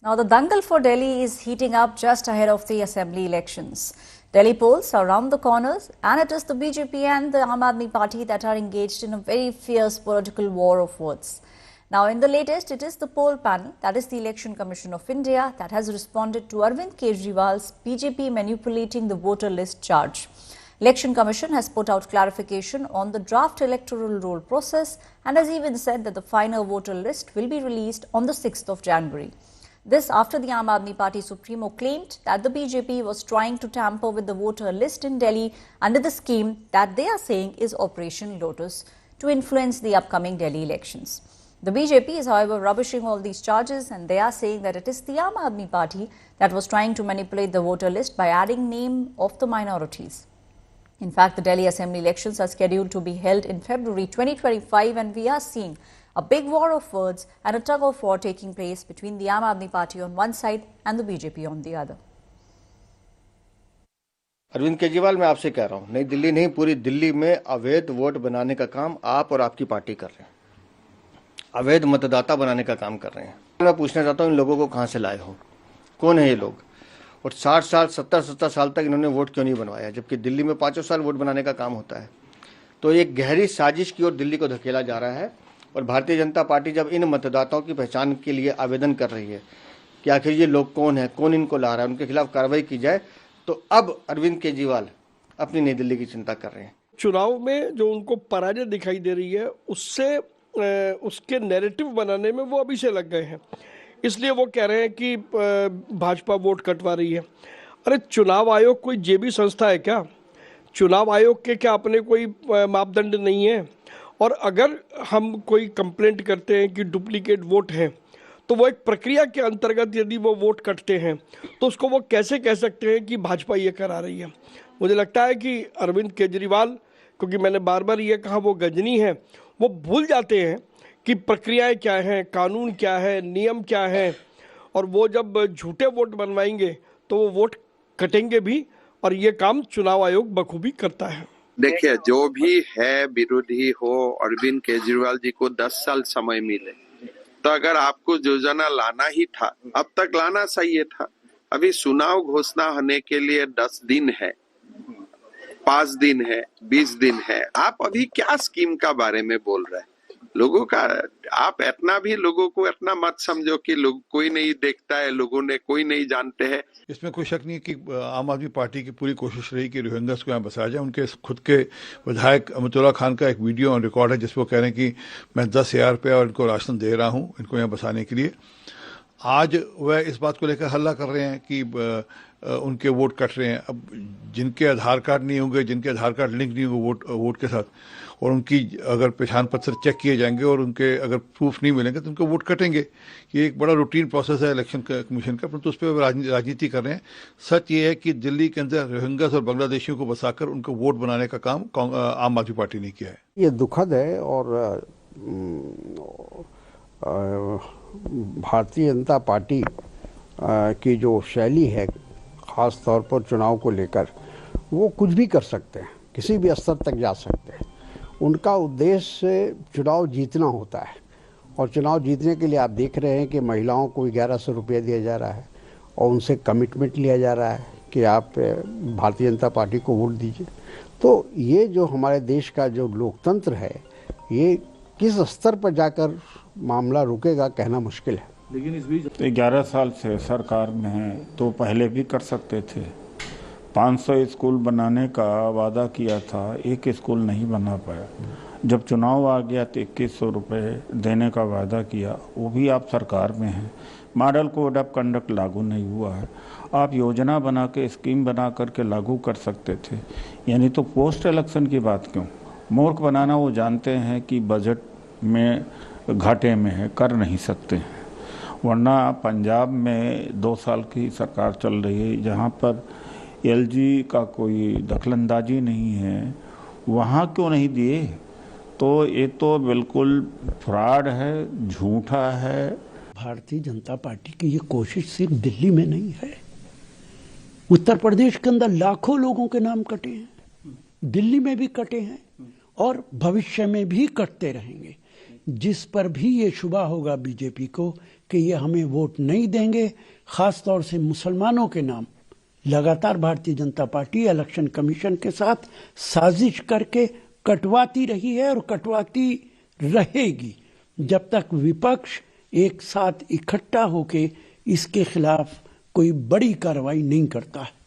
Now, the dangle for Delhi is heating up just ahead of the assembly elections. Delhi polls are around the corners, and it is the BJP and the Aam Aadmi Party that are engaged in a very fierce political war of words. Now, in the latest, it is the poll panel, that is the Election Commission of India, that has responded to Arvind Kejriwal's BJP manipulating the voter list charge. Election Commission has put out clarification on the draft electoral roll process and has even said that the final voter list will be released on the 6th of January. This after the Aam Aadmi Party Supremo claimed that the BJP was trying to tamper with the voter list in Delhi under the scheme that they are saying is Operation Lotus to influence the upcoming Delhi elections. The BJP is, however, rubbishing all these charges, and they are saying that it is the Aam Aadmi Party that was trying to manipulate the voter list by adding name of the minorities. In fact, the Delhi Assembly elections are scheduled to be held in February 2025, and we are seeing a big war of words and a tug of war taking place between the Aam Aadmi Party on one side and the BJP on the other. Arvind Kejriwal, मैं आपसे कह रहा हूं, नई दिल्ली नहीं पूरी दिल्ली में अवैध वोट बनाने का काम आप और आपकी पार्टी कर रहे हैं, अवैध मतदाता बनाने का काम कर रहे हैं। मैं पूछना चाहता हूं, इन लोगों को कहां से लाए हो, कौन है ये लोग, और 60 साल 70 साल तक इन्होंने वोट क्यों नहीं बनवाया, जबकि दिल्ली में 5 साल वोट बनाने का काम होता है। तो एक गहरी साजिश की ओर दिल्ली को धकेला जा रहा है। और भारतीय जनता पार्टी जब इन मतदाताओं की पहचान के लिए आवेदन कर रही है कि आखिर ये लोग कौन है, कौन इनको ला रहा है, उनके खिलाफ कार्रवाई की जाए, तो अब अरविंद केजरीवाल अपनी नई दिल्ली की चिंता कर रहे हैं। चुनाव में जो उनको पराजय दिखाई दे रही है, उससे उसके नैरेटिव बनाने में वो अभी से लग गए हैं। इसलिए वो कह रहे हैं कि भाजपा वोट कटवा रही है। अरे चुनाव आयोग कोई जेबी संस्था है क्या? चुनाव आयोग के क्या अपने कोई मापदंड नहीं है? और अगर हम कोई कंप्लेंट करते हैं कि डुप्लीकेट वोट हैं, तो वो एक प्रक्रिया के अंतर्गत यदि वो वोट कटते हैं तो उसको वो कैसे कह सकते हैं कि भाजपा ये करा रही है? मुझे लगता है कि अरविंद केजरीवाल, क्योंकि मैंने बार बार ये कहा वो गजनी है, वो भूल जाते हैं कि प्रक्रियाएं क्या हैं, कानून क्या है, नियम क्या है, और वो जब झूठे वोट बनवाएंगे तो वो वोट कटेंगे भी, और ये काम चुनाव आयोग बखूबी करता है। देखिए, जो भी है विरोधी हो, अरविंद केजरीवाल जी को 10 साल समय मिले, तो अगर आपको योजना लाना ही था, अब तक लाना चाहिए था। अभी चुनाव घोषणा होने के लिए 10 दिन है, 5 दिन है, 20 दिन है। आप अभी क्या स्कीम का बारे में बोल रहे हैं? लोगों का आप इतना भी लोगों को इतना मत समझो कि लोग कोई नहीं देखता है, लोगों ने कोई नहीं जानते हैं। इसमें कोई शक नहीं कि आम आदमी पार्टी की पूरी कोशिश रही कि रोहिंग्यास को यहाँ बसाया जाए। उनके खुद के विधायक अमतुल्ला खान का एक वीडियो ऑन रिकॉर्ड है जिसमें वो कह रहे हैं कि मैं 10,000 रुपया और इनको राशन दे रहा हूँ इनको यहाँ बसाने के लिए। आज वह इस बात को लेकर हल्ला कर रहे हैं कि उनके वोट कट रहे हैं। अब जिनके आधार कार्ड नहीं होंगे, जिनके आधार कार्ड लिंक नहीं होंगे वोट के साथ, और उनकी अगर पहचान पत्र चेक किए जाएंगे और उनके अगर प्रूफ नहीं मिलेंगे तो उनको वोट कटेंगे। ये एक बड़ा रूटीन प्रोसेस है इलेक्शन कमीशन का, परंतु उस पर राजनीति कर रहे हैं। सच ये है कि दिल्ली के अंदर रोहिंग्यास और बांग्लादेशियों को बसाकर उनको वोट बनाने का काम आम आदमी पार्टी ने किया है। ये दुखद है, और भारतीय जनता पार्टी की जो शैली है, ख़ास तौर पर चुनाव को लेकर, वो कुछ भी कर सकते हैं, किसी भी स्तर तक जा सकते हैं। उनका उद्देश्य चुनाव जीतना होता है, और चुनाव जीतने के लिए आप देख रहे हैं कि महिलाओं को 1100 रुपया दिया जा रहा है और उनसे कमिटमेंट लिया जा रहा है कि आप भारतीय जनता पार्टी को वोट दीजिए। तो ये जो हमारे देश का जो लोकतंत्र है, ये किस स्तर पर जाकर मामला रुकेगा कहना मुश्किल है। लेकिन इस बीच 11 साल से सरकार में है तो पहले भी कर सकते थे। 500 स्कूल बनाने का वादा किया था, एक स्कूल नहीं बना पाया। जब चुनाव आ गया तो 2100 रुपये देने का वादा किया, वो भी आप सरकार में हैं। मॉडल कोड ऑफ कंडक्ट लागू नहीं हुआ है। आप योजना बना के, स्कीम बना करके लागू कर सकते थे, यानी तो पोस्ट इलेक्शन की बात क्यों? मूर्ख बनाना वो जानते हैं कि बजट में घाटे में है, कर नहीं सकते हैं। वरना पंजाब में 2 साल की सरकार चल रही है जहाँ पर एलजी का कोई दखलंदाजी नहीं है, वहाँ क्यों नहीं दिए? तो ये तो बिल्कुल फ्रॉड है, झूठा है। भारतीय जनता पार्टी की ये कोशिश सिर्फ दिल्ली में नहीं है, उत्तर प्रदेश के अंदर लाखों लोगों के नाम कटे हैं, दिल्ली में भी कटे हैं और भविष्य में भी कटते रहेंगे। जिस पर भी ये शुबा होगा बीजेपी को कि ये हमें वोट नहीं देंगे। खास तौर से मुसलमानों के नाम लगातार Bharatiya Janata party election commission के साथ साजिश करके कटवाती रही है और कटवाती रहेगी जब तक विपक्ष एक साथ इकट्ठा होके इसके खिलाफ कोई बड़ी कार्रवाई नहीं करता है।